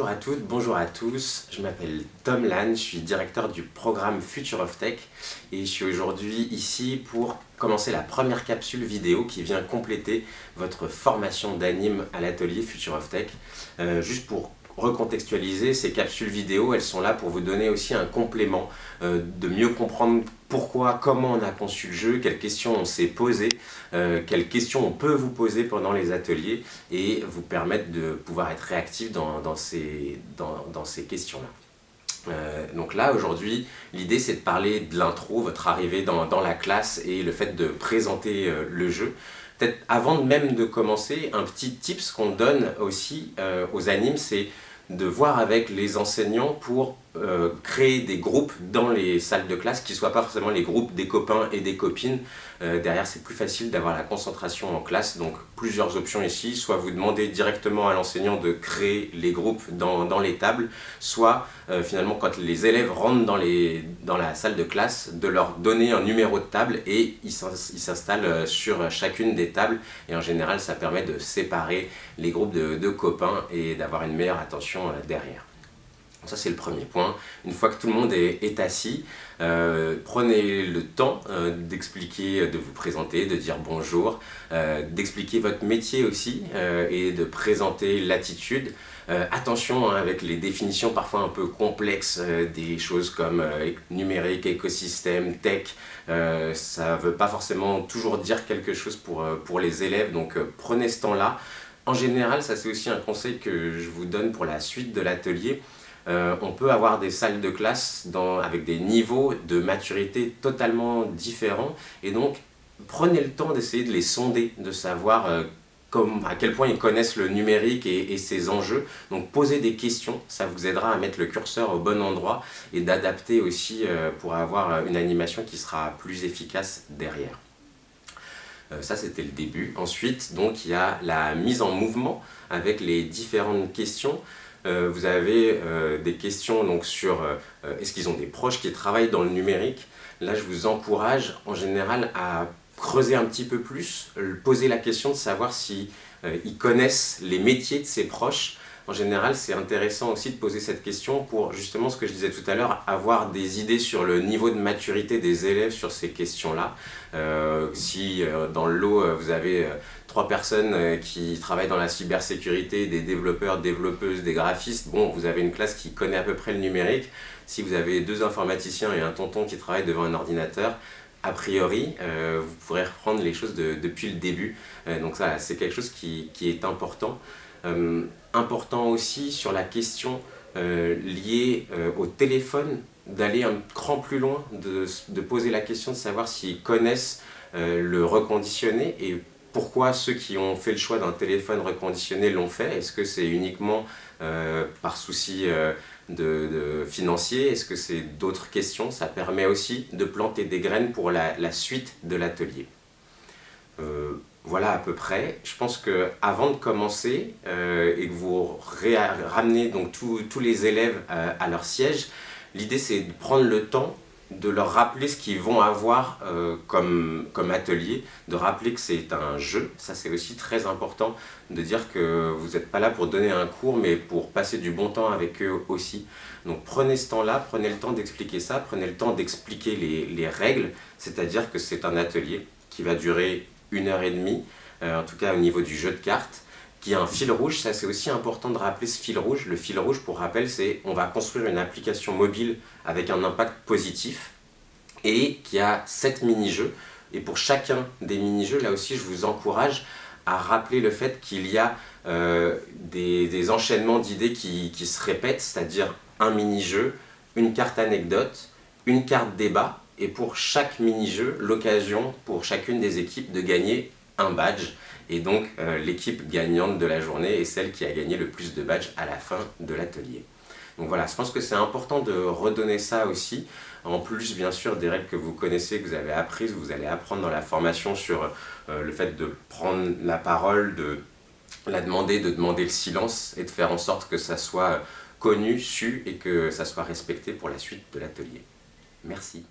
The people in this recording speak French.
à toutes, bonjour à tous, je m'appelle Tom Lannes, je suis directeur du programme Future of Tech et je suis aujourd'hui ici pour commencer la première capsule vidéo qui vient compléter votre formation d'anime à l'atelier Future of Tech. Juste pour recontextualiser, ces capsules vidéo, elles sont là pour vous donner aussi un complément, de mieux comprendre pourquoi, comment on a conçu le jeu, quelles questions on s'est posées, quelles questions on peut vous poser pendant les ateliers et vous permettre de pouvoir être réactif dans ces questions-là. Donc là, aujourd'hui, l'idée c'est de parler de l'intro, votre arrivée dans la classe et le fait de présenter le jeu. Peut-être avant même de commencer, un petit tips qu'on donne aussi aux animes, c'est de voir avec les enseignants pour créer des groupes dans les salles de classe qui ne soient pas forcément les groupes des copains et des copines. Derrière, c'est plus facile d'avoir la concentration en classe, donc plusieurs options ici. Soit vous demandez directement à l'enseignant de créer les groupes dans les tables, soit finalement quand les élèves rentrent dans la salle de classe, de leur donner un numéro de table et ils s'installent sur chacune des tables. Et en général, ça permet de séparer les groupes de copains et d'avoir une meilleure attention derrière. Ça c'est le premier point. Une fois que tout le monde est assis, prenez le temps d'expliquer, de vous présenter, de dire bonjour, d'expliquer votre métier aussi et de présenter l'attitude. Attention avec les définitions parfois un peu complexes des choses comme numérique, écosystème, tech. Ça ne veut pas forcément toujours dire quelque chose pour les élèves, donc prenez ce temps-là. En général, ça c'est aussi un conseil que je vous donne pour la suite de l'atelier. On peut avoir des salles de classe avec des niveaux de maturité totalement différents et donc prenez le temps d'essayer de les sonder, de savoir à quel point ils connaissent le numérique et ses enjeux. Donc posez des questions, ça vous aidera à mettre le curseur au bon endroit et d'adapter aussi pour avoir une animation qui sera plus efficace derrière. Ça c'était le début. Ensuite donc il y a la mise en mouvement avec les différentes questions. Vous avez des questions donc, sur est-ce qu'ils ont des proches qui travaillent dans le numérique. Là je vous encourage en général à creuser un petit peu plus, poser la question de savoir si ils connaissent les métiers de ses proches. En général, c'est intéressant aussi de poser cette question pour justement ce que je disais tout à l'heure, avoir des idées sur le niveau de maturité des élèves sur ces questions-là. Si dans le lot, vous avez 3 personnes qui travaillent dans la cybersécurité, des développeurs, développeuses, des graphistes, bon, vous avez une classe qui connaît à peu près le numérique. Si vous avez 2 informaticiens et un tonton qui travaille devant un ordinateur, a priori, vous pourrez reprendre les choses depuis le début. Donc ça, c'est quelque chose qui est important. Important aussi sur la question liée au téléphone, d'aller un cran plus loin, de poser la question de savoir s'ils connaissent le reconditionné et pourquoi ceux qui ont fait le choix d'un téléphone reconditionné l'ont fait. Est-ce que c'est uniquement par souci de financier? Est-ce que c'est d'autres questions? Ça permet aussi de planter des graines pour la suite de l'atelier. Voilà à peu près. Je pense qu'avant de commencer et que vous ramenez donc tous les élèves à leur siège, l'idée c'est de prendre le temps de leur rappeler ce qu'ils vont avoir comme atelier, de rappeler que c'est un jeu. Ça c'est aussi très important de dire que vous n'êtes pas là pour donner un cours mais pour passer du bon temps avec eux aussi. Donc prenez ce temps-là, prenez le temps d'expliquer ça, prenez le temps d'expliquer les règles, c'est-à-dire que c'est un atelier qui va durer 1h30, en tout cas au niveau du jeu de cartes, qui a un fil rouge. Ça c'est aussi important de rappeler ce fil rouge. Le fil rouge, pour rappel, c'est on va construire une application mobile avec un impact positif et qui a 7 mini-jeux. Et pour chacun des mini-jeux, là aussi je vous encourage à rappeler le fait qu'il y a des enchaînements d'idées qui se répètent, c'est-à-dire un mini-jeu, une carte anecdote, une carte débat, et pour chaque mini-jeu, l'occasion pour chacune des équipes de gagner un badge. Et donc l'équipe gagnante de la journée est celle qui a gagné le plus de badges à la fin de l'atelier. Donc voilà, je pense que c'est important de redonner ça aussi, en plus bien sûr des règles que vous connaissez, que vous avez apprises, que vous allez apprendre dans la formation sur le fait de prendre la parole, de la demander, de demander le silence et de faire en sorte que ça soit connu, su et que ça soit respecté pour la suite de l'atelier. Merci.